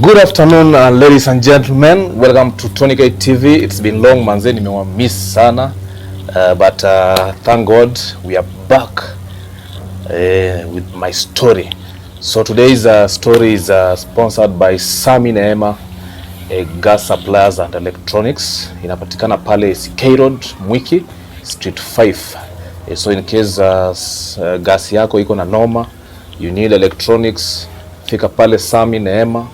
Good afternoon, ladies and gentlemen. Welcome to Tony K TV. It's been long, manze, nimewamiss sana. But thank God we are back with my story. So today's story is sponsored by Sami Neema Gas Suppliers and Electronics. Inapatikana pale CK Road, Mwiki, Street 5. So in case gas yako iko na noma, you need electronics, fika pale Sami Neema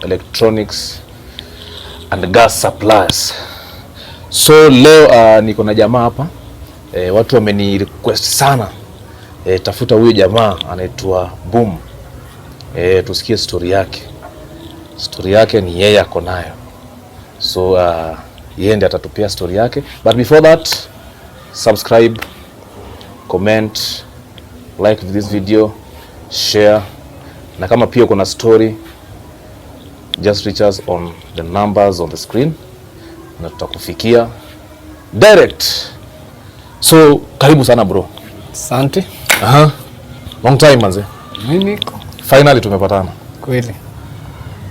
Electronics and Gas Suppliers. So leo niko na jamaa hapa. Watu wameni request sana. Tafuta huyo jamaa anaitwa Boom. Tusikie story yake. Story yake ni yeye ako nayo. So yeye ndiye atatupia story yake. But before that, subscribe, comment, like this video, share. Na kama pia uko na story, just reach us on the numbers on the screen na tutakufikia direct. So karibu sana bro. Asante. Long time manze. Mimi niko. Finally tumepatana. Kweli.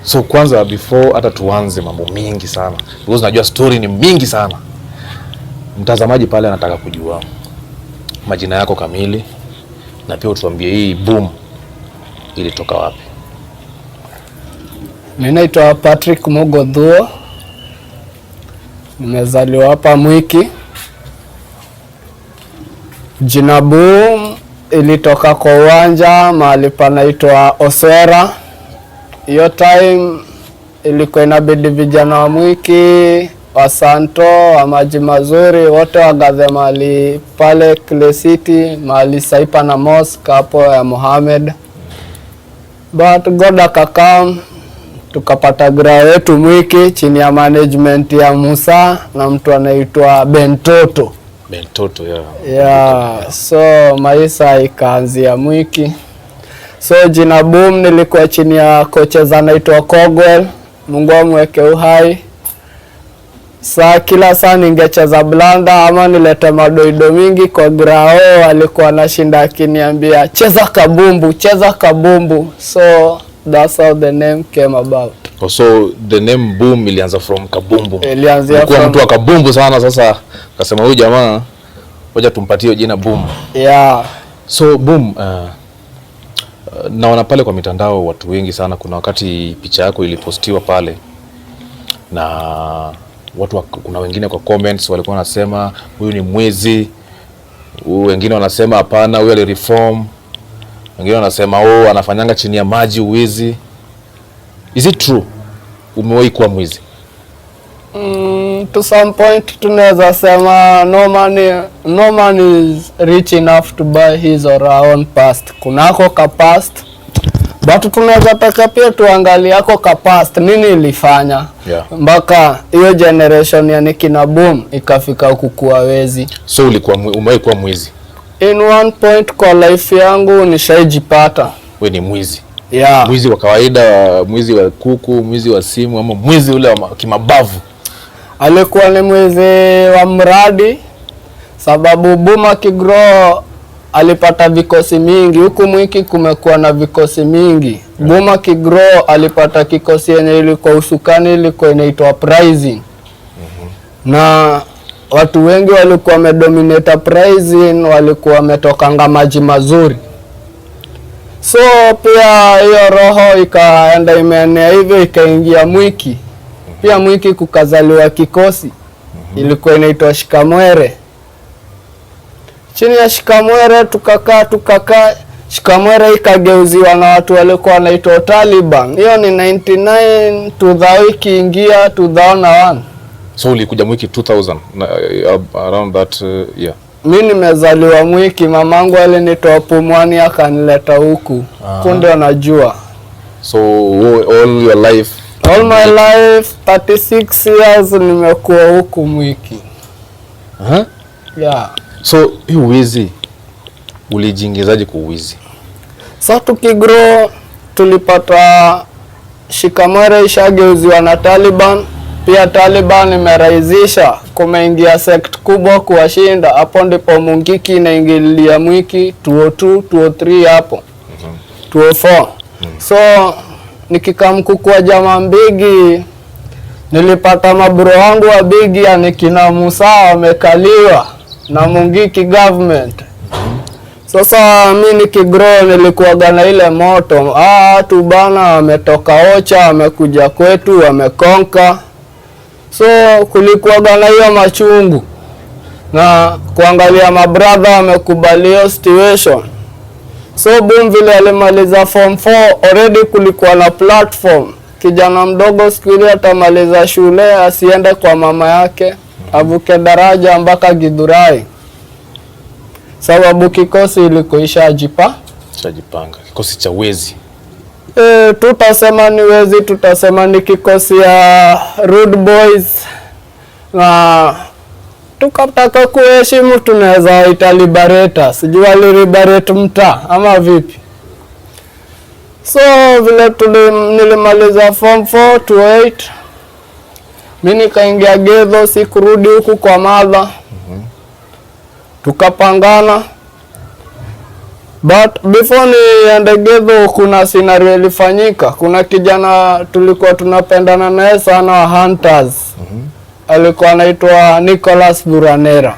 So kwanza before hata tuanze mambo mingi sana, because najua story ni mingi sana, mtazamaji pale anataka kujua majina yako kamili na pia utuambie hii Boom ilitoka wapi. Mimi naitwa Patrick Mugodhuo. Nimezaliwa hapa Mwiki. Jina Boom ilitoka kwa uwanja mahali panaitwa Oswera. Hiyo time ilikuwa inabidi vijana wa Mwiki, wa Santo, wa Maji Mazuri, wote wagadhe mahali pale Clay City, mahali Saipa na Mosque hapo ya Mohamed. But God akakam, tukapata grao yetu Mwiki chini ya management ya Musa na mtu anaitwa Bentoto. Bentoto, yeah. Yeah, so maisha ikaanzia Mwiki. So jina Boom nilikuwa chini ya coaches anaitwa Kogwel, Mungu amweke uhai. Kila saa ningecheza blanda ama nilete madoido mingi kwa grao, alikuwa anashinda akiniambia cheza kabumbu, cheza kabumbu. So that's how the name came about. So the name Boom ilianza from kabumbu. Ilianzia from mtu wa kabumbu sana, sasa akasema huyu jamaa ngoja tumpatie jina Boom. Yeah. So Boom, naona pale kwa mitandao watu wengi sana, kuna wakati picha yako ilipostiwa pale na watu kuna wengine kwa comments walikuwa wanasema huyu ni mwizi, wengine wanasema hapana huyu alireform, wengine wanasema anafanyanga chini ya maji uwizi. Is it true umewahi kuwa mwizi? To some point tunaweza sema no man is rich enough to buy his or her own past. Kunako ka past, but tunaweza taka pia tuangalie yako ka past nini ilifanya mpaka hiyo generation ya kina Boom ikafika kukua wezi. So umewahi kuwa mwizi? In one point kwa life yangu nishaijipata. Wewe ni mwizi? Yeah. Mwizi wa kawaida, mwizi wa kuku, mwizi wa simu, ama mwizi ule wa kimabavu? Alikuwa ni mwizi wa mradi, sababu Boom akigrow alipata vikosi mingi. Huku Mwiki kumekuwa na vikosi mingi. Boom akigrow alipata kikosi yenye ilikuwa usukani, ilikuwa inaitwa Pricing. Na watu wengi walikuwa wamedominate Pricing, walikuwa wametokanga Maji Mazuri. So pia hiyo roho ikaenda imeenea hivyo ikaingia Mwiki. Pia Mwiki kukazaliwa kikosi ilikuwa inaitwa Shikamwere. Chini ya Shikamwere tukakaa Shikamwere ikageuziwa na watu walikuwa wanaitwa Taliban. Hiyo ni 99 2000 ikiingia 2001. So ulikuja Mwiki 2000 around that year? Mimi nimezaliwa Mwiki, mamangu alinitoa Pumwani akanileta huku. Kunde wanajua. So all your life? All my life 36 years nimekuwa huku Mwiki. Yeah. So hii uwizi ulijiingizaje kwa uwizi? Sasa tukigrow tulipata Shikamwere ishageuziwa na Taliban. Pia Taliban imerahisisha, kumeingia sect kubwa kuwashinda. Hapo ndipo Mungiki inaingilia Mwiki 202 203 hapo. 204. So nikikamkukua jamaa Mbigi, nilipata mabro wangu wa Bigi ya nikina Musa wamekaliwa na Mungiki government. Sasa mimi nikigrow nilikuwaga na ile moto, watu bana wametoka Ocha, wamekuja kwetu, wamekonka. So kulikuwaga na hiyo machungu, na kuangalia mabrother wamekubali hiyo situation. So boom, vile alimaliza form 4 already kulikuwa na platform. Kijana mdogo siku ile atamaliza shule asiende kwa mama yake, avuke daraja mpaka Githurai. Sababu kikosi ilikuisha jipanga. Kikosi cha wezi. Tutasema ni wezi, tutasema ni kikosi ya Rude Boys, na tukataka kuheshimu tunaweza ita liberator. Sijui wali liberate mtaa ama vipi. So vile nilimaliza form 4 to 8. Mimi nikaingia Gedho, sikurudi huku kwa mother. Tukapangana. But before niende Gedho kuna scenario ilifanyika. Kuna kijana tulikuwa tunapendana naye sana wa Hunters. Alikuwa anaitwa Nicholas Duranera.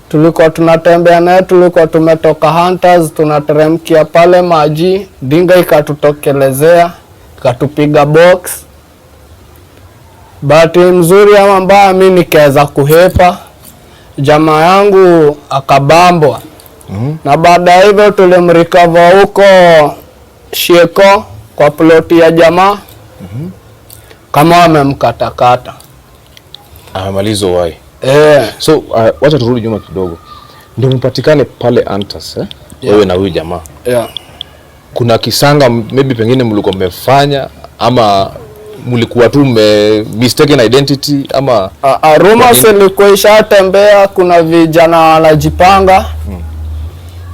Tulikuwa tunatembea naye, tulikuwa tumetoka Hunters, tunateremkia pale maji, dinga ikatutokelezea, ikatupiga box. Bahati mzuri ama mbaya mimi nikaweza kuhepa. Jamaa yangu akabambwa. Na baada ya hivyo tulimrecover huko Sheko kwa ploti ya jamaa. Kama wamemkatakata. Amalizo wai. So wacha turudi nyuma kidogo. Ndio mpatikane pale Hunters wewe na huyu jamaa. Kuna kisanga maybe pengine mlikuwa mmefanya ama mlikuwa tu mistaken identity ama rumors ilikuwa ishatembea, kuna vijana wanajipanga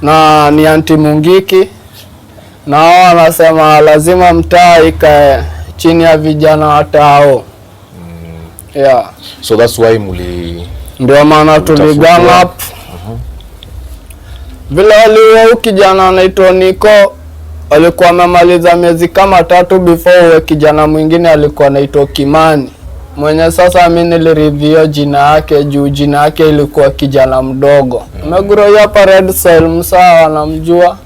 na ni anti Mungiki, na wao wanasema lazima mtaa ikae chini ya vijana watao. So that's why ndio maana tuligang up. Vile waliwe kijana anaitwa Niko, alikuwa amemaliza miezi kama 3 before kijana mwingine alikuwa anaitwa Kimani. Mwenye sasa mimi nilireview jina yake juu jina yake ilikuwa kijana mdogo. Meguro hapa Red Soil Musa anamjua.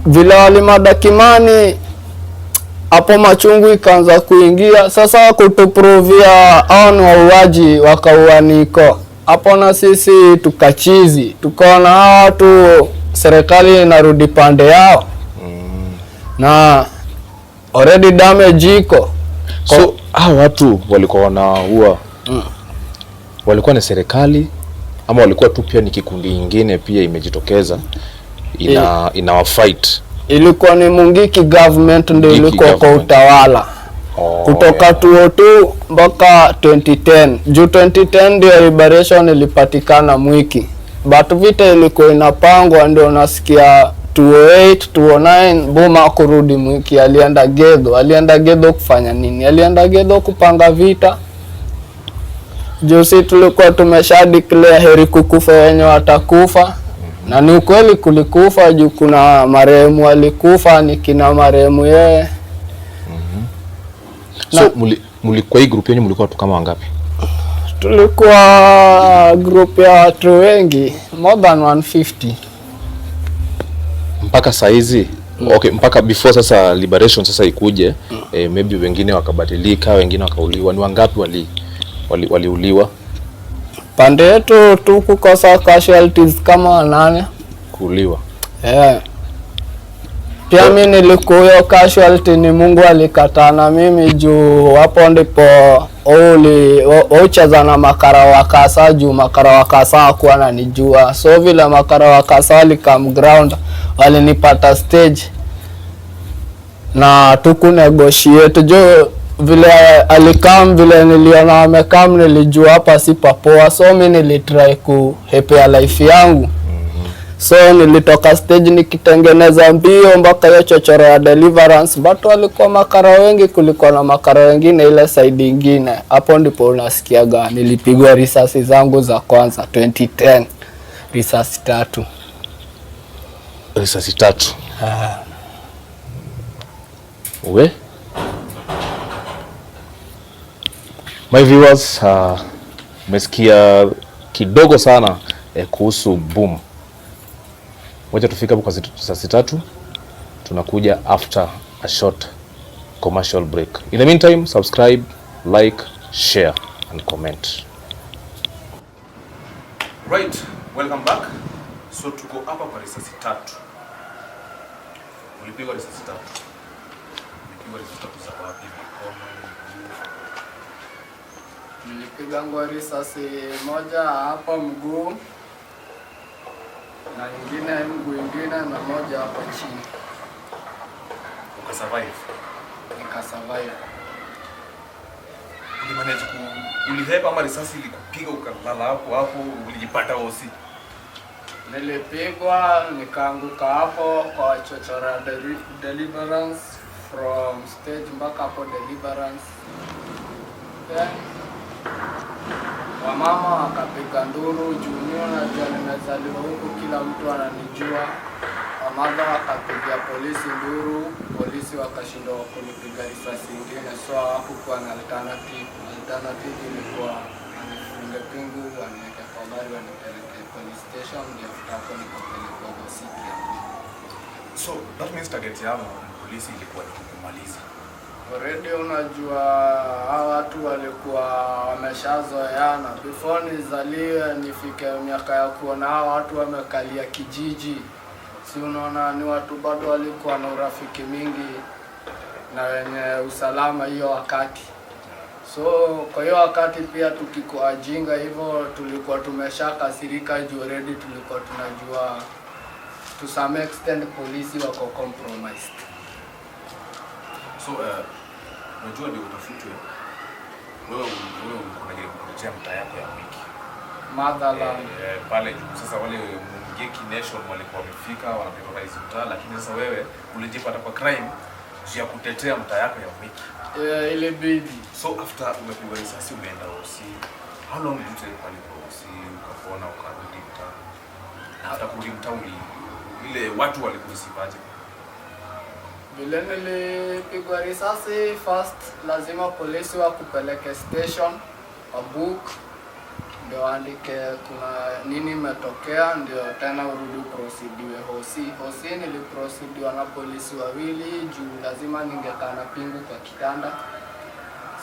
Vile walimada Kimani, hapo machungu ikaanza kuingia. Sasa kutuprovia hao ni wauaji wakaua Niko. Hapo na sisi tukachizi. Tukaona hao watu serikali inarudi pande yao. Na already damage iko. So hao watu walikuwa wanaua walikuwa ni serikali ama walikuwa tu pia ni kikundi kingine pia imejitokeza ina fight? Ilikuwa ni Mungiki government ndio ilikuwa kwa utawala. Kutoka 2002 mpaka 2010. Juu 2010 ndio liberation ilipatikana Mwiki. But vita ilikuwa inapangwa, ndio nasikia 2008 2009 Boma kurudi Mwiki. Alienda Gedho kufanya nini? Alienda Gedho kupanga vita. Juu si tulikuwa tumesha declare heri kukufa wenye watakufa. Na ni ukweli kulikufa juu kuna marehemu walikufa, ni kina marehemu yeye. So kwa hii group yenu mlikuwa tu kama wangapi? Tulikuwa group ya watu wengi, more than 150. Mpaka saizi? Okay, mpaka before sasa liberation sasa ikuje, maybe wengine wakabadilika, wengine wakauliwa. Ni wangapi waliuliwa? Pande yetu tu kukosa casualties kama 8 kuuliwa. Pia mimi nilikuwa casualty, ni Mungu alikataa na mimi juu hapo ndipo ucheza na makara wa Kasa juu makara wa Kasa hakuwa ananijua. So vile makara wa Kasa walikam ground walinipata stage na tuku negotiate juu vile alikam vile niliona amekam nilijua hapa si papoa. So mimi nilitry kuhepea life yangu. So nilitoka stage nikitengeneza mbio mpaka hiyo chochoro ya Deliverance. But walikuwa makara wengi, kulikuwa na makara wengine ile side nyingine. Hapo ndipo unasikiaga nilipigwa risasi zangu za kwanza 2010. Risasi 3. risasi 3. We my viewers, mesikia kidogo sana kuhusu boom. Wacha tufika kwa risasi 3, tunakuja after a short commercial break. In the meantime, subscribe, like, share and comment. Right, welcome back. So tuko hapa kwa risasi 3. Ulipigwa risasi 3. Ulipigwa risasi 3 za wapi? Nilipigwa risasi moja hapa mguu na ingine mguu ingine na moja hapa chini. Ukasurvive? Nikasurvive. Ulimanage ulihepa ama risasi ilikupiga ukalala hapo ulijipata hosi? Nilipigwa nikaanguka hapo kwa chochora Deliverance from stage mpaka hapo Deliverance. Then wamama wakapiga nduru, junior na nimezaliwa huku kila mtu ananijua. Wamama wakapiga polisi nduru, polisi wakashindwa kunipiga risasi nyingine, so hakukuwa na alternative. Alternative ilikuwa nifunge pingu waniweke kwa gari wanipeleke police station, ndio hapo nikapelekwa hospitali. So that means target yao polisi ilikuwa ni kumaliza. Already unajua hawa watu walikuwa wameshazoeana. Before nizaliwe nifike miaka ya kuona hawa watu wamekalia kijiji. Si unaona ni watu bado walikuwa na urafiki mingi na wenye usalama hiyo wakati. So kwa hiyo wakati pia tukikuwa jinga hivyo tulikuwa tumeshakasirika juu already tulikuwa tunajua to some extent polisi wako compromised. So unajua ndio utafutwe wewe unajaribu kutetea mtaa yako ya wiki Motherland pale juu. Sasa wale Mungeki Nation walikuwa wamefika wanaterrorize mtaa, lakini sasa wewe ulijipata kwa crime ya kutetea mtaa yako ya wiki. Ile bidi. So after umepigwa risasi umeenda hosi, how long did you take pale kwa hosi ukapona ukarudi mtaa? After kurudi mtaa ile watu walikusipaje? Vile nilipigwa risasi first, lazima polisi wakupeleke station, a book, ndio andike kuna nini imetokea, ndio tena urudi proceediwe hosi. Hosi niliproceediwa na polisi wawili juu lazima ningekaa na pingu kwa kitanda,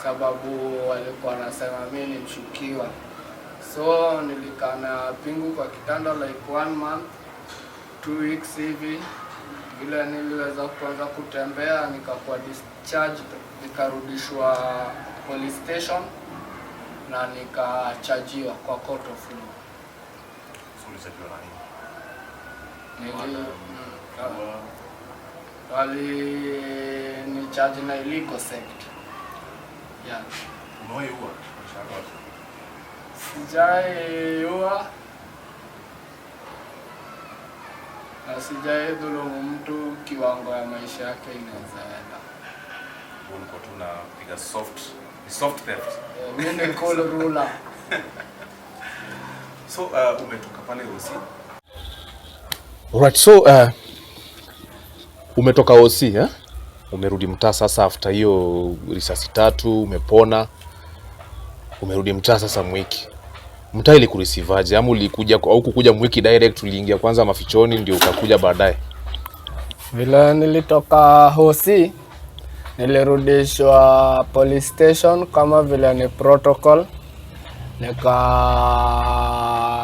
sababu walikuwa wanasema mimi ni mshukiwa. So nilikaa na pingu kwa kitanda like 1 month, 2 weeks hivi. Vile niliweza kuanza kutembea nikakuwa discharged, nikarudishwa police station na nikachajiwa kwa court of law. Ni charge na illegal sect. Yeah. Umewahiua? Sijaiua. Na sijai dhulumu mtu kiwango ya maisha yake inaweza enda. Ulikuwa tunapiga soft theft. Mimi ni cool ruler. So umetoka pale hosi? Alright, so umetoka hosi umerudi mtaa sasa after hiyo risasi 3 umepona. Umerudi mtaa sasa Mwiki. Mtaa ilikureceivaje? Ama ulikuja au kukuja Mwiki direct, uliingia kwanza mafichoni ndio ukakuja baadaye? Vile nilitoka hosi nilirudishwa police station kama vile ni protocol,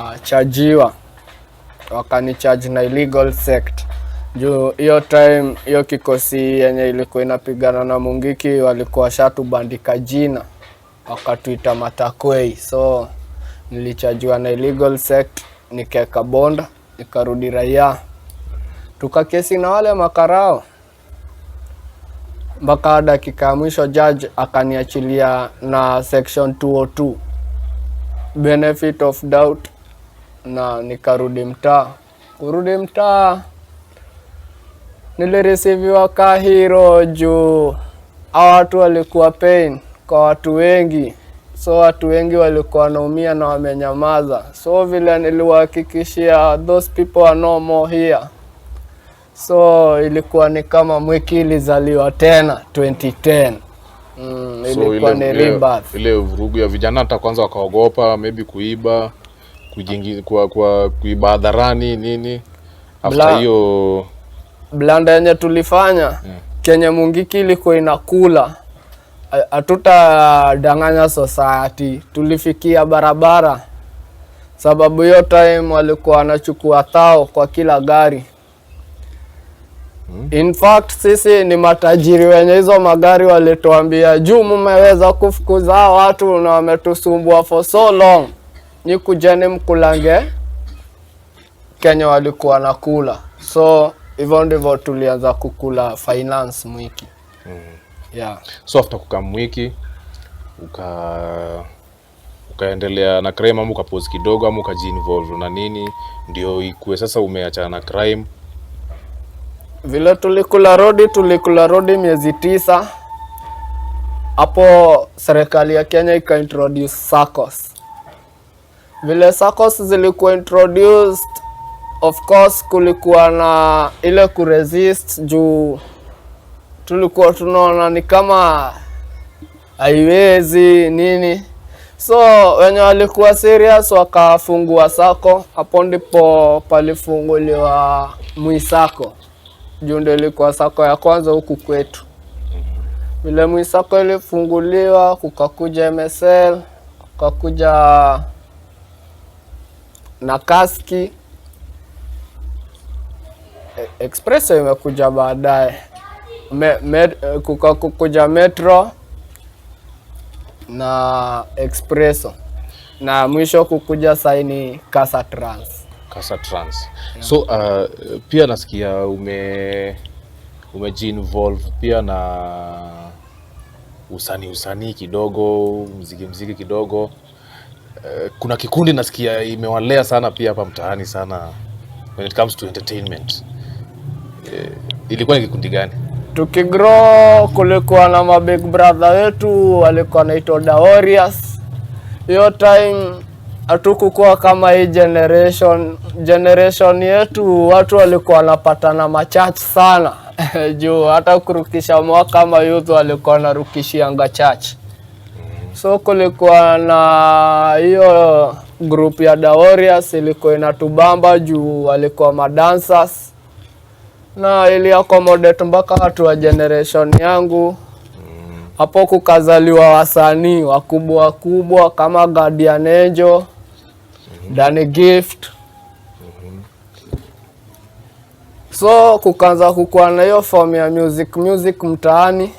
nikachajiwa, wakanicharge na illegal sect. Juu hiyo time hiyo kikosi yenye ilikuwa inapigana na Mungiki walikuwa shatubandika jina, wakatuita Matakwei. So nilichajiwa na illegal sect, nikeka bonda, nikarudi raia. Tukakesi na wale makarao. Mpaka dakika ya mwisho judge akaniachilia na section 202. Benefit of doubt, na nikarudi mtaa. Kurudi mtaa nilireceiviwa ka hero juu hao watu walikuwa pain kwa watu wengi. So watu wengi walikuwa wanaumia na wamenyamaza. So vile niliwahakikishia those people are no more here, So ilikuwa ni kama Mwiki ilizaliwa tena 2010. Ilikuwa ni rebirth. Ile vurugu ya vijana hata kwanza wakaogopa maybe kuiba, kuiba hadharani nini. After hiyo blanda yenye tulifanya Kenya Mungiki ilikuwa inakula. Hatutadanganya society, tulifikia barabara. Sababu hiyo time walikuwa wanachukua thao kwa kila gari. In fact sisi ni matajiri wenye hizo magari walituambia juu mmeweza kufukuza watu na wametusumbua for so long. Ni kujeni mkulange Kenya walikuwa nakula. So hivyo ndivyo tulianza kukula finance Mwiki. Yeah. So after kukaa Mwiki ukaendelea na crime ama ukapose kidogo ama ukaji-involve na nini ndio ikuwe sasa umeachana na crime? Vile tulikula rodi miezi 9. Hapo serikali ya Kenya ika-introduce SACCOS. Vile SACCOS zilikuwa introduced, of course kulikuwa na ile kuresist juu tulikuwa tunaona ni kama haiwezi nini. So wenye walikuwa serious wakafungua sako. Hapo ndipo palifunguliwa Mwisako. Juu ndio ilikuwa sako ya kwanza huku kwetu. Vile Mwisako ilifunguliwa kukakuja MSL, kukakuja na Kaski. Expresso imekuja baadaye. Kukakuja Metro na Expresso. Na mwisho kukuja saini Kasa Trans. Yeah. So pia nasikia umeji-involve pia na usanii kidogo, muziki kidogo. Kuna kikundi nasikia imewalea sana pia hapa mtaani sana when it comes to entertainment. Ilikuwa ni kikundi gani? Tukigrow kulikuwa na mabig brother wetu walikuwa naitwa The Warriors. Hiyo time hatukukuwa kama hii generation yetu, watu walikuwa wanapatana machurch sana. Juu hata kurukisha mwaka kama youth walikuwa wanarukishianga church. So kulikuwa na hiyo group ya The Warriors ilikuwa inatubamba juu walikuwa madancers. Na ili accommodate mpaka watu wa generation yangu. Hapo kukazaliwa wasanii wakubwa kama Guardian Angel, Danny Gift. So kukaanza kukuwa na hiyo form ya music mtaani.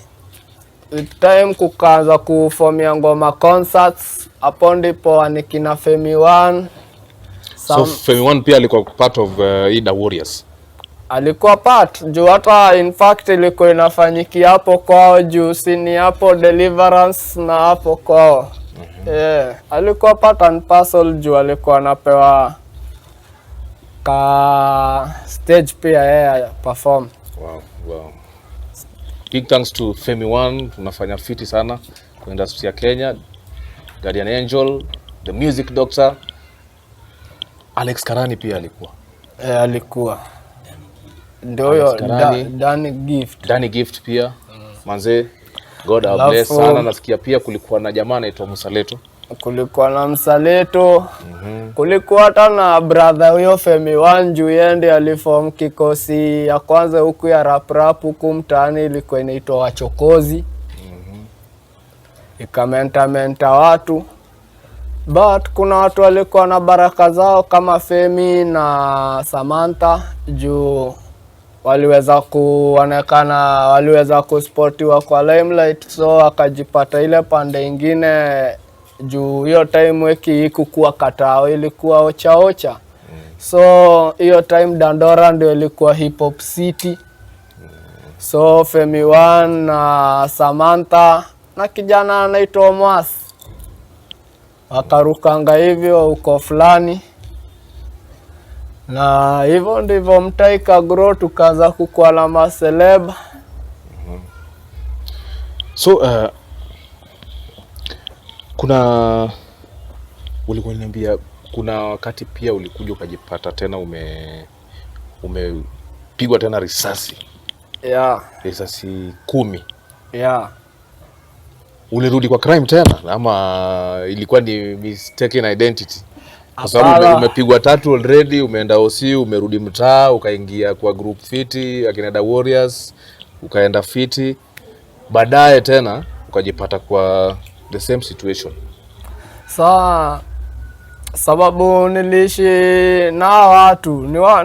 With time kukaanza kufomia ngoma concerts. Hapo ndipo nikina Femi One. So Femi One pia alikuwa part of The Warriors? Alikuwa part, juu hata in fact ilikuwa inafanyiki hapo kwao juu sini hapo Deliverance na hapo kwao. Alikuwa part and parcel juu alikuwa anapewa ka stage pia perform. Wow. Big thanks to Femi One, unafanya fiti sana kwa industry ya Kenya. Guardian Angel, the music doctor. Alex Karani pia alikuwa. Alikuwa. Ndio Danny Gift pia. Manze, God bless sana. Nasikia pia kulikuwa na jamaa anaitwa Musaleto. Kulikuwa na Msaleto. Kulikuwa hata na brother huyo Femi One juu yende aliform kikosi ya kwanza huku ya rap huku mtaani ilikuwa inaitwa Wachokozi. Ikamenta watu. But kuna watu walikuwa na baraka zao kama Femi na Samantha juu waliweza kuonekana, waliweza kusportiwa kwa limelight, so akajipata ile pande ingine juu hiyo time weki kukua Katao ilikuwa ocha. So hiyo time Dandora ndio ilikuwa hip hop city. So Femi One na Samantha na kijana anaitwa Mwas wakarukanga hivyo uko fulani. Na hivyo ndivyo mtai kagrow tukaanza kukuwa na maseleb. So kuna ulikuwa unaniambia kuna wakati pia ulikuja ukajipata tena ukapigwa tena risasi. Yeah. Risasi 10. Yeah. Ulirudi kwa crime tena ama ilikuwa ni mistaken identity? Kwa sababu umepigwa 3 already, umeenda OC, umerudi mtaa, ukaingia kwa group fiti, akina Warriors, ukaenda fiti. Baadaye tena ukajipata kwa the same situation. Sababu niliishi na watu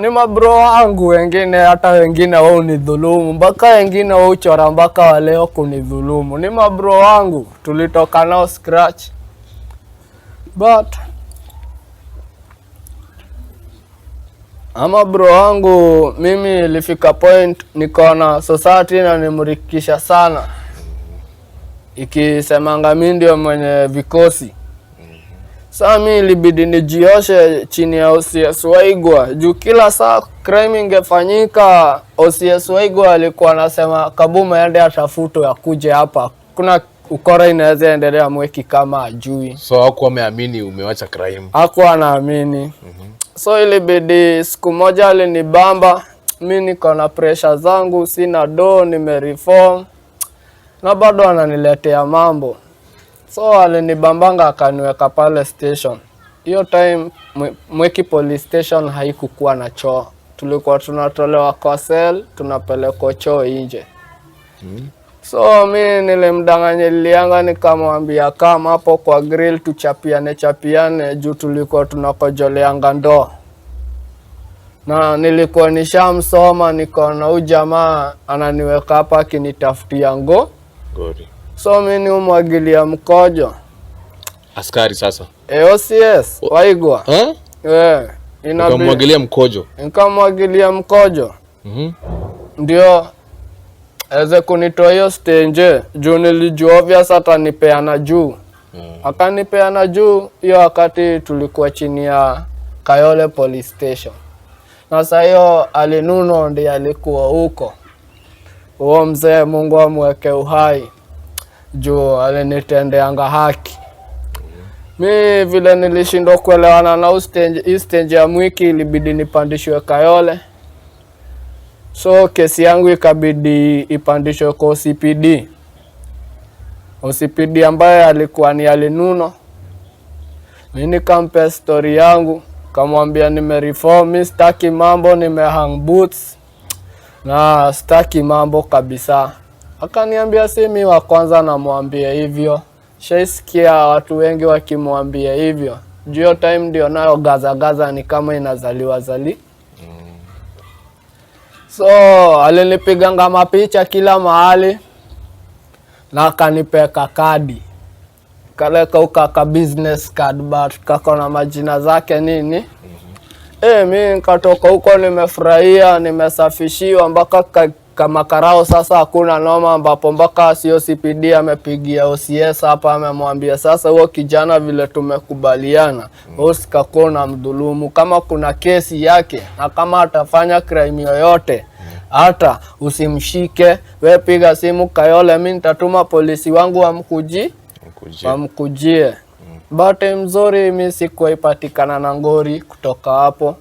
ni mabro wangu, wengine hata wengine wao ni dhulumu, mpaka wengine wao chora mpaka waleo kunidhulumu. Ni mabro wangu, tulitoka nao scratch. But ama bro wangu mimi ilifika point nikaona society na nimrikisha sana, ikisemanga mimi ndio mwenye vikosi. Sasa mimi ilibidi nijioshe chini ya OCS Waigwa, juu kila saa crime ingefanyika OCS Waigwa alikuwa anasema Kabume aende atafutwe akuje hapa. Kuna ukora inaweza endelea mweki kama ajui. So hakuwa ameamini umewacha crime? Hakuwa anaamini. So ilibidi siku moja alinibamba, mimi niko na pressure zangu, sina do, nimereform na bado ananiletea mambo. So alinibambanga akaniweka pale station. Hiyo time Mweki police station haikukuwa na choo. Tulikuwa tunatolewa kwa cell, tunapelekwa choo nje. So mimi nilimdanganyilianga nikamwambia kama hapo kwa grill tuchapiane juu tulikuwa tunakojoleanga ndoo. Na nilikuwa nishamsoma, nikaona huyu jamaa ananiweka hapa akinitafutia Gori. So mimi umwagilia mkojo. Askari sasa? OCS Waigwa. Nikamwagilia mkojo? Nikamwagilia mkojo. Ndio aweze kunitoa hiyo stage, juu nilijua obvious atanipeana juu. Akanipeana juu hiyo wakati tulikuwa chini ya Kayole police station. Na sasa hiyo Alinuno ndiye alikuwa huko. Huo mzee Mungu amweke uhai, juu alinitendeanga haki. Mimi vile nilishindwa kuelewana na stage ya Mwiki, ilibidi nipandishwe Kayole. So kesi yangu ikabidi ipandishwe kwa OCPD. OCPD ambaye alikuwa ni Alinuno. Mimi nikampa story yangu, kamwambia nimereform, mimi sitaki mambo, nimehang boots na sitaki mambo kabisa. Akaniambia si mimi wa kwanza namwambia hivyo, shaisikia watu wengi wakimwambia hivyo. Juu time ndio nayo gaza ni kama inazaliwa zali. So alinipiganga mapicha kila mahali na akanipeka kadi. Kaleka ukaka business card but kako na majina zake nini. Mimi nikatoka huko nimefurahia, nimesafishiwa mpaka kama karao. Sasa hakuna noma, ambapo mpaka CPD amepigia OCS hapa, amemwambia sasa huo kijana vile tumekubaliana, usikakona mdhulumu, kama kuna kesi yake na kama atafanya crime yoyote hata usimshike, we piga simu Kayole, mimi nitatuma polisi wangu wamkujie. Bahati mzuri mimi sikuipatikana na ngori kutoka hapo.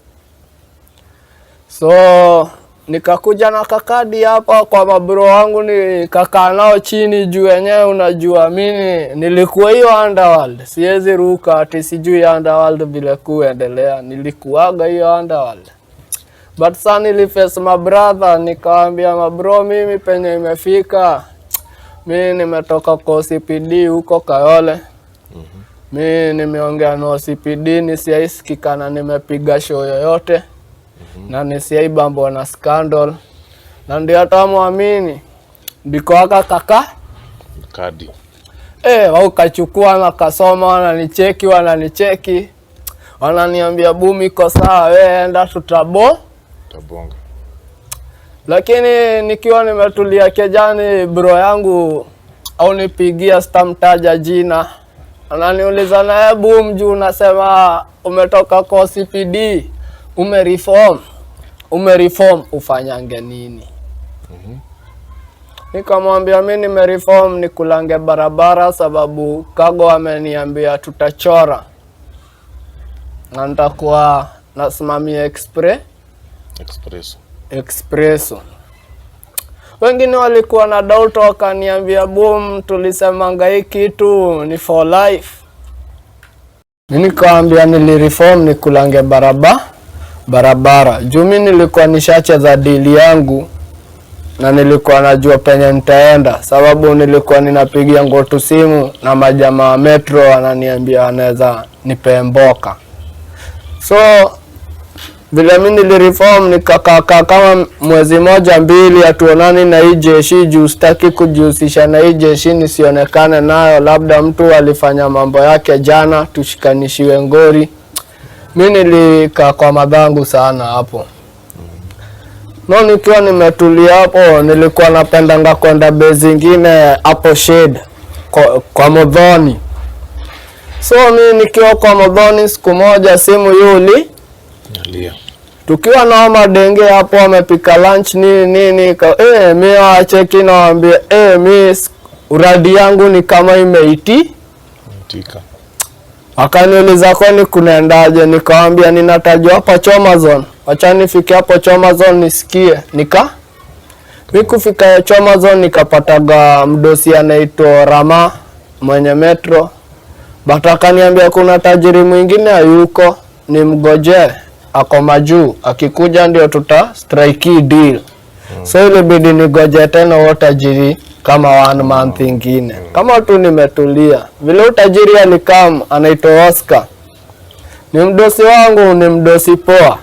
So nikakuja na kakadi hapa kwa mabro wangu, nikakaa nao chini juu yenyewe unajua mimi nilikuwa hiyo underworld. Siwezi ruka ati sijui underworld vile kuendelea, nilikuwaga hiyo underworld. But sana niliface my brother, nikaambia mabro mimi penye imefika. Mimi nimetoka kwa OCPD huko Kayole. Mimi nimeongea na OCPD, nisiaisikikana nimepiga show yoyote. Na nisiaibambo na scandal. Na ndio hata muamini ndiko aka kaka kadi. Wao kachukua na kasoma, wananicheki. Wananiambia Bumi iko sawa, wewe enda tutabonga. Lakini nikiwa nimetulia kejani, bro yangu au nipigia stamtaja jina. Ananiuliza na Bumi juu unasema umetoka kwa CPD, umereform ufanyange nini? Nikamwambia mimi nimereform nikulange barabara, sababu Kago ameniambia tutachora na nitakuwa nasimamia express. Expresso. Wengine walikuwa na doubt, wakaniambia boom, tulisemanga hii kitu ni for life. Mimi nikaambia nilireform ni kulange barabara. Juu mimi nilikuwa nishacheza deal yangu na nilikuwa najua penye nitaenda, sababu nilikuwa ninapigia Ngotu simu na majamaa wa Metro wananiambia anaweza nipe mboka. So vile mimi nilireform nikakaa kama mwezi moja mbili hatuonani na hii jeshi, juu sitaki kujihusisha na hii jeshi nisionekane nayo, labda mtu alifanya mambo yake jana tushikanishiwe ngori. Mimi nilikaa kwa madhangu sana hapo. Nikiwa nimetulia hapo, nilikuwa napendanga kwenda base zingine hapo Shade kwa Modhoni. So mimi nikiwa kwa Modhoni siku moja simu yuli Nalia. Tukiwa na madenge hapo wamepika lunch nini mimi waacheki nawaambia mimi uradi yangu ni kama imeitika. Akaniuliza kwani kunaendaje, nikamwambia ninatajwa hapa Chomazon. Acha nifike hapo Chomazon nisikie. Mimi kufika Chomazon nikapataga mdosi anaitwa Rama mwenye Metro. But akaniambia kuna tajiri mwingine hayuko, ni mgoje ako majuu, akikuja ndio tuta strike deal. So ilibidi nigoje tena wa tajiri kama 1 month ingine. Kama tu nimetulia. Vile utajiri alikam anaitwa Oscar. Ni mdosi wangu, ni mdosi poa.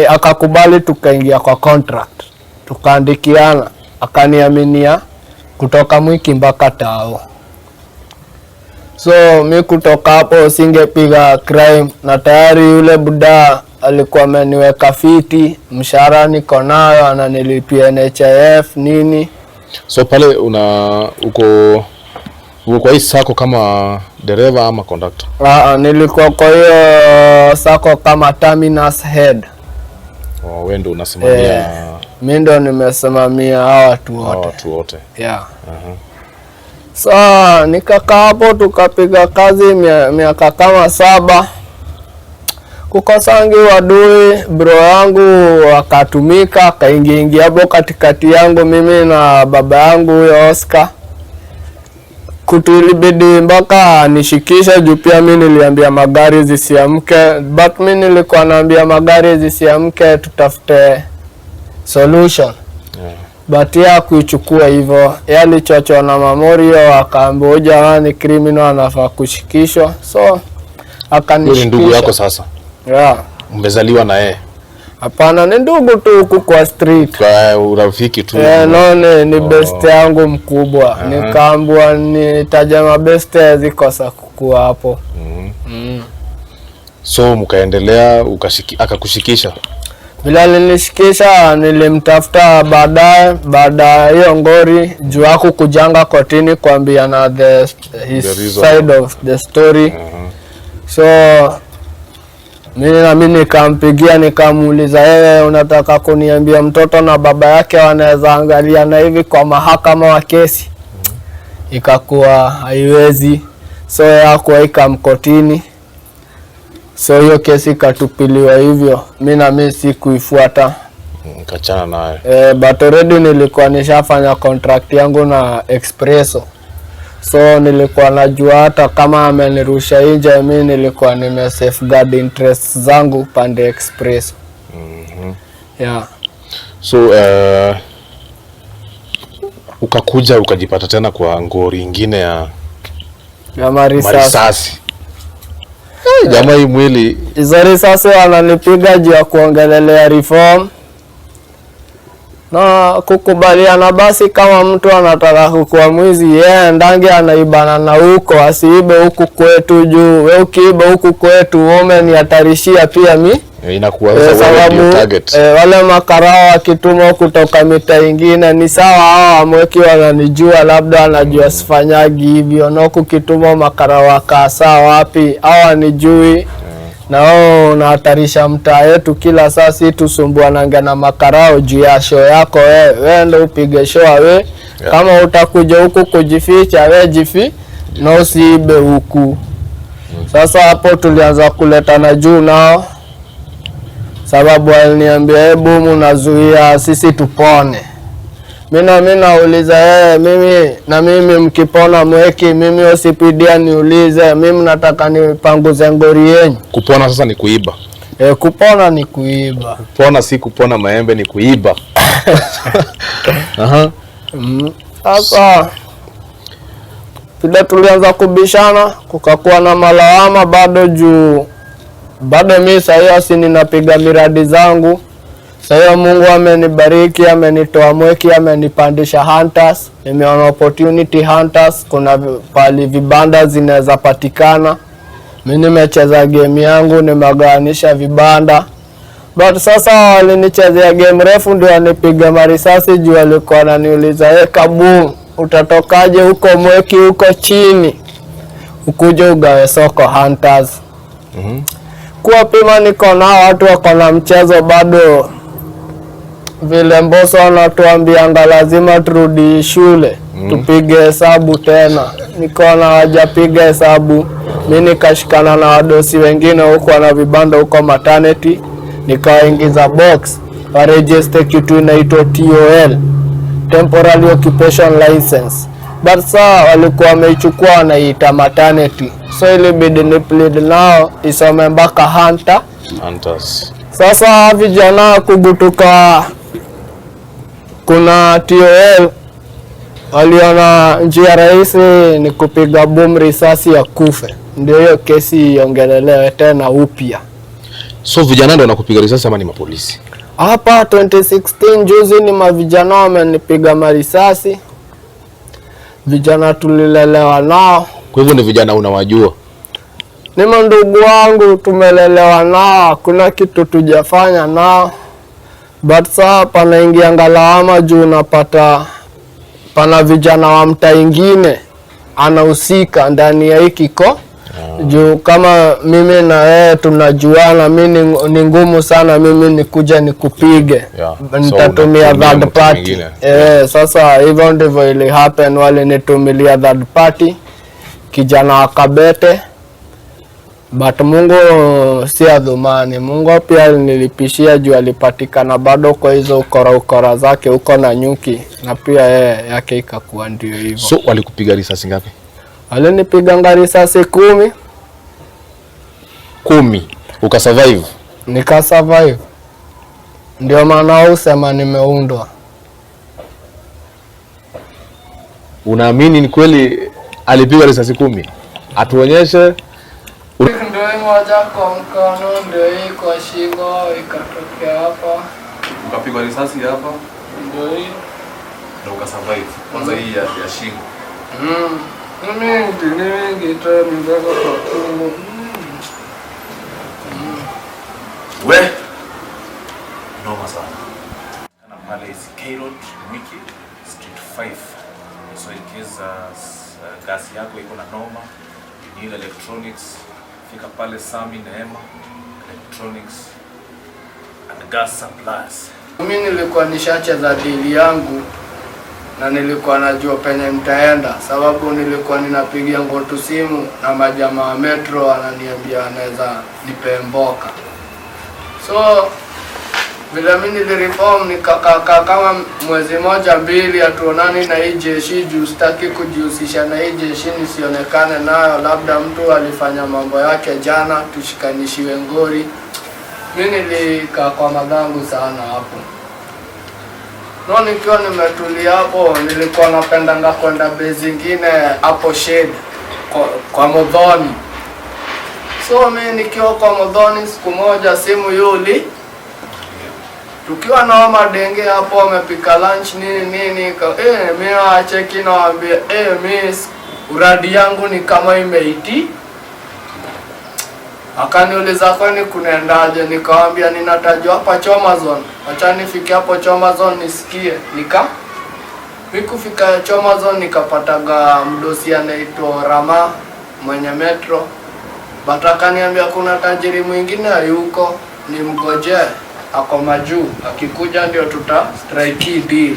Akakubali tukaingia kwa contract. Tukaandikiana. Akaniaminia kutoka Mwiki mpaka Tao. So mimi kutoka hapo singepiga crime, na tayari yule buda alikuwa ameniweka fiti, mshahara niko nayo, ananilipia NHIF nini. So pale uko kwa hii sako kama dereva ama conductor? Nilikuwa kwa hiyo sako kama terminus head. Wewe ndio unasimamia? Mimi ndo nimesimamia hawa watu wote. Yeah. So nikakaa hapo tukapiga kazi miaka kama 7. Kukosangi wadui, bro yangu akatumika, akaingia hapo katikati yangu mimi na baba yangu huyo Oscar. Kutulibidi mpaka nishikisha juu pia mimi niliambia magari zisiamke, but mimi nilikuwa naambia magari zisiamke tutafute solution. But ya kuichukua hivyo, alichochwa na Mamorio akaambia jamani criminal anafaa kushikishwa. So akanishikisha. Ni ndugu yako sasa? Yeah. Mmezaliwa na yeye? Hapana, ni ndugu tu huku kwa street. Kwa urafiki tu? Ni best yangu mkubwa. Nikaambua nitaja mabeste zikosa kukua hapo. So mkaendelea akakushikisha? Bila alinishikisha nilimtafuta baada hiyo ngori juu yako kujanga kotini kuambia na his side of the story. So mimi nikampigia nikamuuliza, wewe unataka kuniambia mtoto na baba yake wanaweza angalia na hivi kwa mahakama wa kesi? Ikakuwa haiwezi. So yako ikamkotini. So hiyo kesi katupiliwa hivyo. Mimi sikuifuata. Nikachana nayo. But already nilikuwa nishafanya contract yangu na Expresso. So nilikuwa najua hata kama amenirusha nje mimi nilikuwa nime safeguard interests zangu pande Expresso. Yeah. So ukakuja ukajipata tena kwa ngori ingine ya marisasi. Jamaa hii mwili hizo risasi wananipiga juu ya kuongelelea reform na kukubaliana. Basi kama mtu anataka kukua mwizi ndange anaibana na huko, asiibe huku kwetu juu wewe ukiiba huku kwetu umenihatarishia pia mimi. Inakuwa sababu target. Wale makarao wakituma kutoka mita ingine ni sawa, hao amweki wananijua, labda anajua sifanyagi hivyo, na kukituma makarao akasa wapi hao anijui. Na wao unahatarisha mtaa yetu kila saa, si tusumbuananga na makarao juu ya show yako wewe ndio upige show wewe. Kama utakuja huku kujificha wewe jifi na usiibe huku. Sasa hapo tulianza kuletana juu nao. sababu aliniambia Boom unazuia sisi tupone. Mimi nauliza mimi mkipona mweki, mimi osipidia niulize, mimi nataka nipanguze ngori yenyu. Kupona sasa ni kuiba. Kupona ni kuiba. Kupona si kupona maembe, ni kuiba. Sasa pila tulianza kubishana, kukakuwa na malawama bado mimi sasa ninapiga miradi zangu. Sasa Mungu amenibariki, amenitoa mweki, amenipandisha Hunters. Nimeona opportunity Hunters, kuna pali vibanda zinaweza patikana. Mimi nimecheza game yangu, nimegawanyisha vibanda. But sasa walinichezea game refu ndio anipiga marisasi juu alikuwa ananiuliza, Kabu, utatokaje huko mweki huko chini? Ukuje ugawe soko Hunters. Kwa pima niko na watu wako na mchezo bado. Vile Mbosso anatuambianga lazima turudi shule, tupige hesabu tena. Nikaona hawajapiga hesabu. Mimi nikashikana na wadosi wengine huko na vibanda huko maternity, nikaingiza box wa register kitu inaitwa TOL, Temporary Occupation License. But saa walikuwa wameichukua wanaita maternity, so ilibidi ni plead nao isome mpaka Hunters. Sasa vijana kugutuka, kuna TOL waliona njia rahisi ni kupiga Boom risasi ya kufe, ndio hiyo kesi iongelelewe tena upya. So vijana ndio wanakupiga risasi ama ni mapolisi? Hapa 2016 juzi ni mavijana wamenipiga marisasi. Vijana tulilelewa nao. Kwa hivyo ni vijana unawajua? Ni ndugu wangu, tumelelewa nao, kuna kitu tujafanya nao. But saa panaingia ngalawama juu unapata pana vijana wa mtaa ingine anahusika ndani ya hiki juu kama mimi na wewe tunajuana, mimi ni ngumu sana mimi nikuja nikupige. Nitatumia third party. Sasa hivyo ndivyo ili happen, wale nitumilia third party, kijana wa Kabete. But Mungu si adhumani. Mungu pia alinilipishia juu alipatikana bado kwa hizo ukora zake huko na nyuki, na pia yake ikakuwa ndio hivyo. So walikupiga risasi ngapi? Walinipiga risasi 10. Ukasurvive? Nikasurvive. Ndio maana usema nimeundwa. Unaamini ni kweli alipiga risasi 10? Atuonyeshe. Ndio moja kwa mkono, ndio hii kwa shingo, ikatokea hapa. Ukapigwa risasi hapa? Ndio hii. Ndio ukasurvive. Kwanza hii ya shingo. Mimi ngitoa mdogo kwa tumbo. Noma sana. Kana pale Skyrod Wiki Street 5. So in case gas yako iko na noma, you need electronics, fika pale Sami Neema Electronics and Gas Supplies. Mimi nilikuwa nishacheza deal yangu na nilikuwa najua penye nitaenda, sababu nilikuwa ninapigia Ngotu simu na majamaa wa Metro ananiambia anaweza nipe mboka. So vile mimi nilireform nikakaa kama mwezi moja mbili atuonani na hii jeshi juu sitaki kujihusisha na hii jeshi, nisionekane nayo, labda mtu alifanya mambo yake jana tushikanishiwe ngori. Mimi nilikaa kwa magangu sana hapo. Nikiwa nimetulia hapo, nilikuwa napendanga kwenda base zingine hapo Shade kwa Modhoni. So mimi nikiwa kwa Modhoni siku moja simu yuli, tukiwa na madenge hapo wamepika lunch nini mimi acheki na waambia miss uradi yangu ni kama imeiti. Akaniuliza kwani kunaendaje, nikamwambia ninatajwa hapa Chomazone, acha nifike hapo Chomazone nisikie. Nikufika Chomazone nikapataga mdosi anaitwa Rama mwenye Metro. Batakaniambia kuna tajiri mwingine hayuko, ni mgoje ako majuu, akikuja ndio tuta strike deal.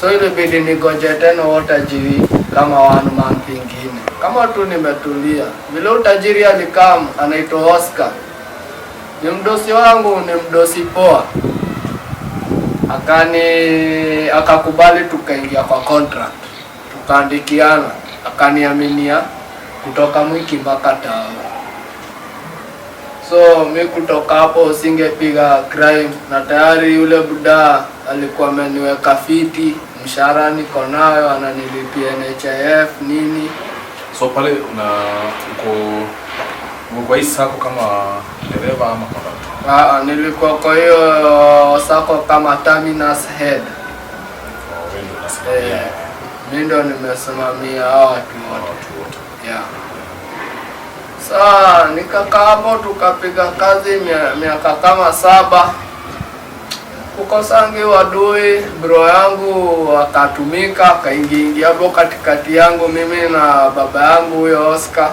So ile bidi nigoje tena watajiri kama 1 month ingine. Kama tu nimetulia. Vile utajiri alikam anaitwa Oscar. Ni mdosi wangu, ni mdosi poa. Akakubali, tukaingia kwa contract. Tukaandikiana, akaniaminia kutoka Mwiki mpaka Tao. So mi kutoka hapo singepiga crime, na tayari yule buda alikuwa ameniweka fiti, mshahara niko nayo, ananilipia NHIF nini. So pale uko kwa hii sako kama dereva ama conductor? Nilikuwa kwa hiyo sako kama terminus head. Mimi ndo nimesimamia hao watu wote. Yeah. Saa nikakaa hapo, tukapiga kazi miaka kama 7. Kukosangi wadui, bro yangu akatumika, akaingia hapo katikati yangu mimi na baba yangu huyo Oscar.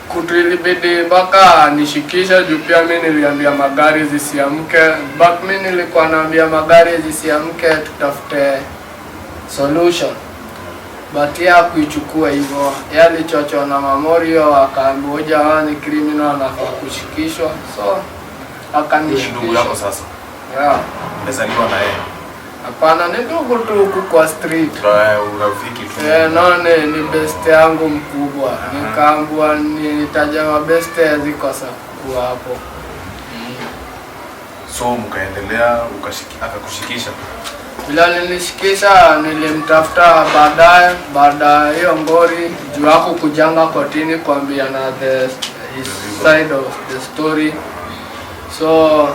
Kutilibidi mpaka nishikisha juu pia mimi niliambia magari zisiamke. But mimi nilikuwa naambia magari zisiamke, tutafute solution. But ya kuichukua hivyo, yali chocho na Mamorio akaamboja ni criminal na kushikishwa. So akanishikisha. Ndugu yako sasa? Yeah. Umezaliwa na yeye? Hapana, ni ndugu tu huku kwa street. Urafiki tu? Naone ni best yangu mkubwa. Nikaambua nitaja mabeste ziko sakuwa hapo. So mkaendelea, akakushikisha? Bila nilishikisha, nilimtafuta baada hiyo ngori juu yako kujanga kotini kuambia na his side of the story. So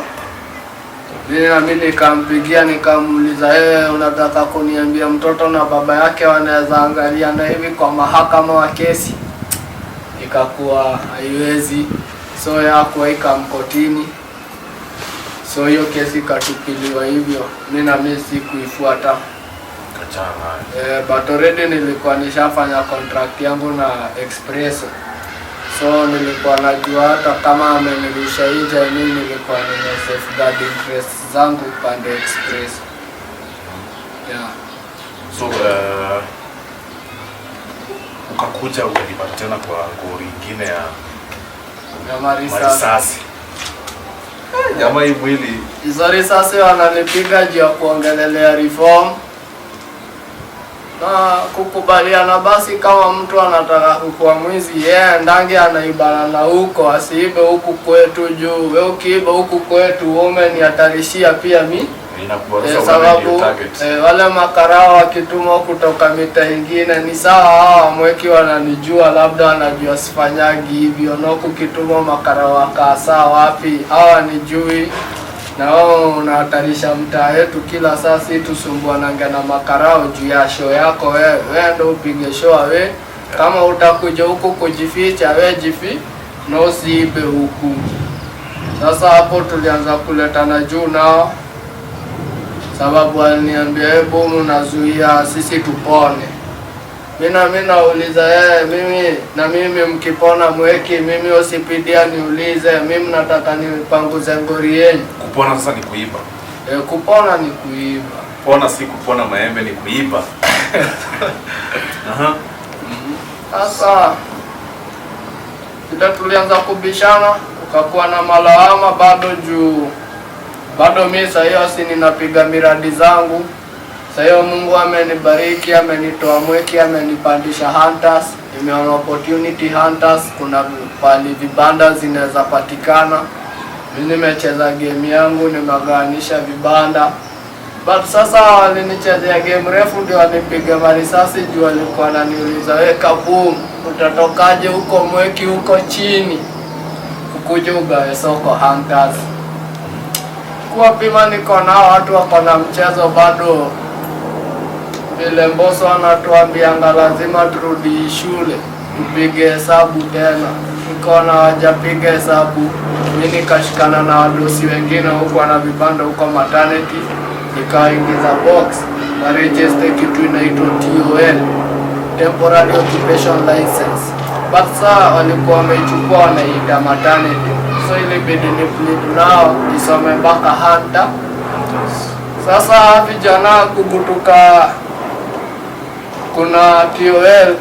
mimi nikampigia, nikamuuliza unataka kuniambia mtoto na baba yake wanaweza angalia na hivi kwa mahakama wa kesi? Ikakuwa haiwezi. So yako ikamkotini. So hiyo kesi katupiliwa hivyo. Mimi sikuifuata. Kachana. But already nilikuwa nishafanya contract yangu na Express. So nilikuwa najua hata kama amenirusha nje, mimi nilikuwa nina safeguard interest zangu pande Express. Yeah. So ukakuja ukajipata tena kwa ngori nyingine ya marisasi. Jamaa hii mwili. Hizo risasi wananipiga juu ya kuongelelea reform. Na kukubaliana basi kama mtu anataka kuwa mwizi, ndange anaibana na huko, asiibe huku kwetu juu. Wewe ukiiba huku kwetu umenihatarishia pia mimi. Sababu wale makarao wakituma kutoka mita ingine ni sawa, hao mweki wananijua, labda wanajua sifanyagi hivyo. Na kukituma makarao wakasa wapi, hawa nijui. Na wao unahatarisha mtaa yetu kila saa, si tusumbuananga na makarao juu ya show yako wewe. Wewe ndio upige show wewe. Kama utakuja huku kujificha, wewe jifi na usiibe huku. Sasa hapo tulianza kuletana juu nao. Sababu aliniambia bomu nazuia sisi tupone. Mimi nauliza mimi mkipona mweki, mimi usipidia niulize, mimi nataka nipanguze ngori yenu. Kupona sasa ni kuiba? Kupona ni kuiba. Pona si kupona maembe, ni kuiba. Sasa tulianza kubishana, ukakuwa na malawama bado mimi sasa hiyo ninapiga miradi zangu. Sasa hiyo Mungu amenibariki, amenitoa mweki, amenipandisha Hunters. Nimeona opportunity Hunters, kuna pali vibanda zinaweza patikana. Mimi nimecheza game yangu, nimegaanisha vibanda. But sasa walinichezea game refu ndio wanipiga marisasi juu walikuwa wananiuliza boom, utatokaje huko mweki huko chini? Ukuje ugawe soko Hunters. Kwa pima niko na watu wako na mchezo bado. Vile Mbosso anatuambianga lazima turudi shule, tupige hesabu tena. Niko na wajapiga hesabu. Mimi nikashikana na wadosi wengine huko na vibanda huko maternity. Nikaingiza box na register kitu inaitwa TOL, Temporary Occupation License. But sasa walikuwa wamechukua wanaita maternity. So ilibidi ni plead nao isome mpaka Hunter. Sasa vijana kubutuka kuna TOL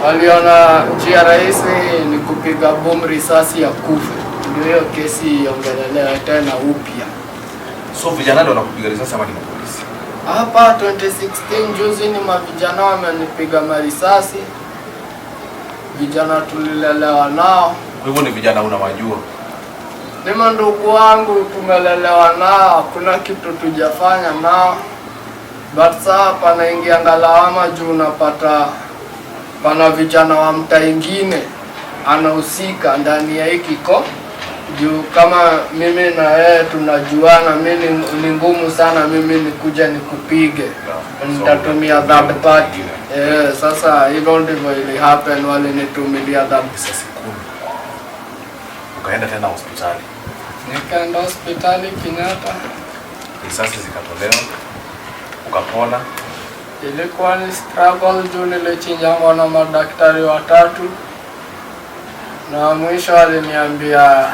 waliona njia rahisi ni kupiga bomu risasi ya kufe. ndio hiyo kesi iongelelewe tena upya. So vijana ndio wanakupiga risasi ama ni polisi? Hapa 2016 juzi ni mavijana wamenipiga marisasi. Vijana tulilelewa nao. Kwa hivyo ni vijana unawajua? Ni mandugu wangu, tumelelewa nao, kuna kitu tujafanya nao. But saa panaingia ngalawama juu unapata pana vijana wa mtaa ingine anahusika ndani ya hiki juu kama mimi na yeye tunajuana, mimi ni ngumu sana mimi nikuja nikupige. Nitatumia third party. Sasa hivyo ndivyo ili happen, walinitumia risasi 10. Ukaenda tena hospitali? Nikaenda hospitali Kenyatta. Risasi zikatolewa. Ukapona? Ilikuwa ni struggle juu nilichinjwa na madaktari 3. Na mwisho aliniambia,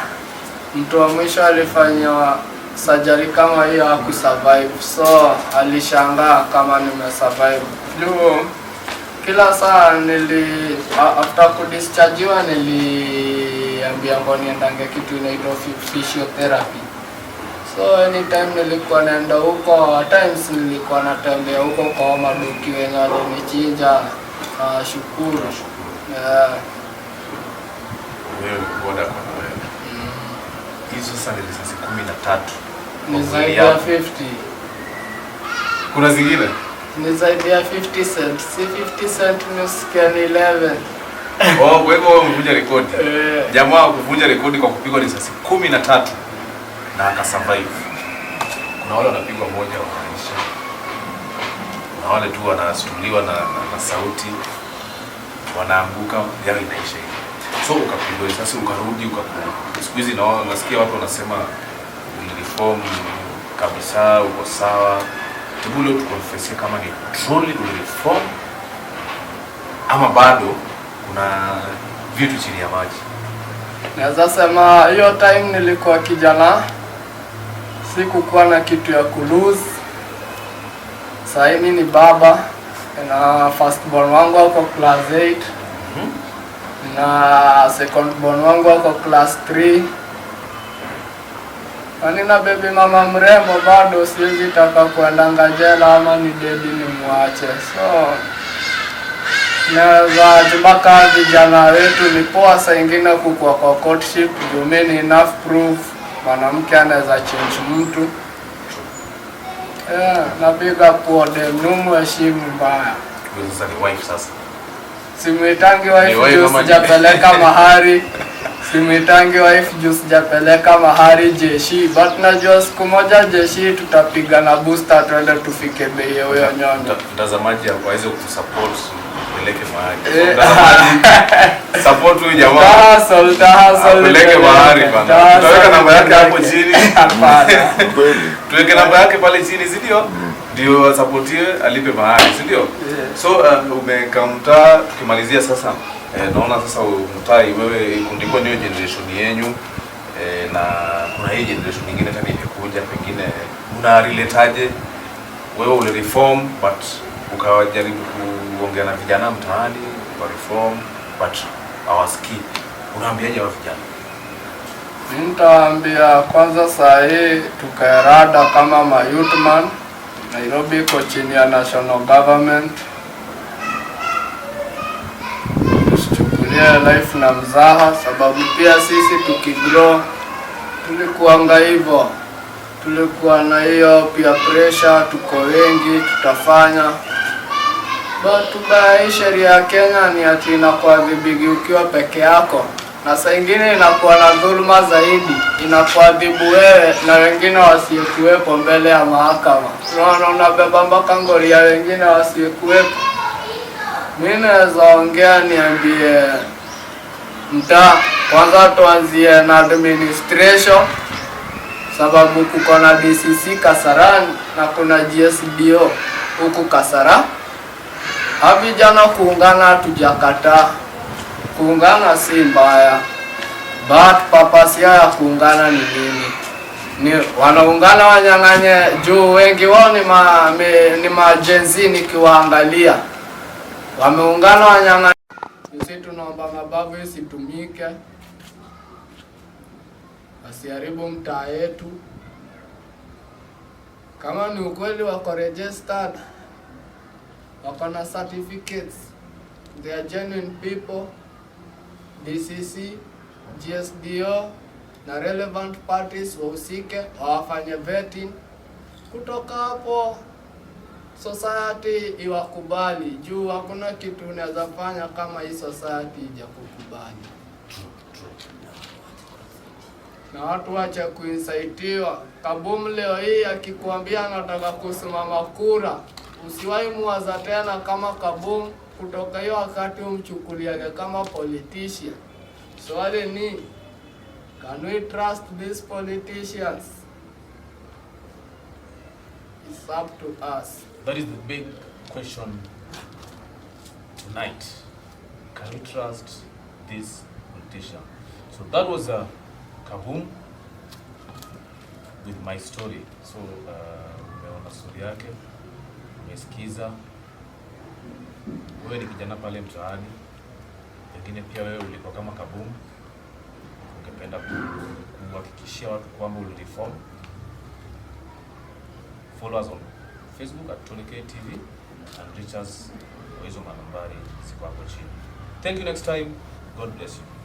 mtu wa mwisho alifanywa surgery kama hiyo hakusurvive. So alishangaa kama nimesurvive. Juu kila saa after kudischargiwa niliambia mbona niendange kitu inaitwa physiotherapy. So anytime nilikuwa naenda huko, at times nilikuwa natembea huko kwa madoki wenye walinichinja. Shukuru. Wewe boda kwa wewe. Hizo sasa ni risasi 13. Ni zaidi ya 50. Kuna zingine? Ni zaidi ya 50 cent. Si 50 cent nusikia ni 11. Kwa hivyo umevunja rekodi. Jamaa kuvunja rekodi kwa kupigwa risasi 13 na akasurvive. Kuna wale wanapigwa moja wanaisha. Kuna wale tu wanastuliwa na sauti wanaanguka yao inaisha. So ukapigwa risasi ukarudi siku hizi nasikia watu wanasema ulireform kabisa, uko sawa. Hebu leo tukonfesie kama ni truly ulireform ama bado kuna vitu chini ya maji. Naweza sema hiyo time nilikuwa kijana, sikukuwa na kitu ya kulose. Sasa hivi ni baba na first born wangu wako class 8. Na second born wangu wako class 3. Na nina baby mama mrembo bado, siwezi taka kuendanga jela ama ni dedi ni muache. So naweza jibaka vijana wetu ni poa saa ingine kukua kwa courtship. You mean enough proof mwanamke anaweza change mtu. Na piga kwa dem numu heshimu mbaya. Sasa ni wife sasa. Simuitangi wife juu sijapeleka mahari. Simuitangi wife juu sijapeleka mahari jeshi. But najua siku moja jeshi tutapiga na booster tuende tufike bei huyo nyondo. Mtazamaji hapo aweze kutusupport peleke mahari. Mtazamaji support huyu jamaa. Hustle. Peleke mahari bana. Tutaweka namba yake hapo chini. Hapana. Tuweke namba yake pale chini, si ndio supportie alipe mahari, si ndio? So umekamta tukimalizia sasa, naona sasa mtai wewe ndiko ndio generation yenu, na kuna hii generation nyingine tena imekuja, pengine una relate wewe ule reform but ukawajaribu kuongea na vijana mtaani wa reform but hawasikii. Unaambiaje wa vijana? Nitaambia kwanza saa hii tukaerada kama ma youth man. Nairobi iko chini ya national government. Tusichukulie life na mzaha, sababu pia sisi tukigrow tulikuanga hivyo. Tulikuwa na hiyo peer pressure, tuko wengi, tutafanya. But tubaya sheria ya Kenya ni ati inakuadhibu ukiwa peke yako. Na saa ingine inakuwa na dhuluma zaidi, inakuadhibu wewe na wengine wasiokuwepo mbele ya mahakama. Unaona unabeba mpaka ngori ya wengine wasiokuwepo. Mimi naweza ongea niambie mtaa kwanza tuanzie na administration, sababu kuko na DCC Kasarani na kuna GSDO huku Kasarani. Vijana kuungana tujakataa. Kuungana si mbaya, but purpose ya kuungana ni nini? Ni wanaungana wanyang'anye juu wengi wao ni majenzi nikiwaangalia. Wameungana wanyang'anye. Sisi tunaomba mabavu isitumike. wasiharibu mtaa yetu. Kama ni ukweli wako registered, wako na certificates, they are genuine people, DCC, GSDO na relevant parties wahusike, wafanye vetting. Kutoka hapo society iwakubali, juu hakuna kitu unaweza fanya kama hii society ijakukubali. Na watu wache kuinsaitiwa. Kaboom leo hii akikuambia anataka kusimama kura, usiwahi muwaza tena kama Kaboom. Kutoka hiyo wakati umchukuliage kama politician. Swali ni, can we trust these politicians? It's up to us. That is the big question tonight. Can we trust this politician? So that was Kaboom with my story. So umeona story yake, umesikiza. Wewe ni kijana pale mtaani, pengine pia wewe ulikuwa kama Kaboom, ungependa kuhakikishia watu kwamba ulireform. Follow us on Facebook at Tony K TV and reach us kwa hizo manambari ziko hapo chini. Thank you, next time. God bless you.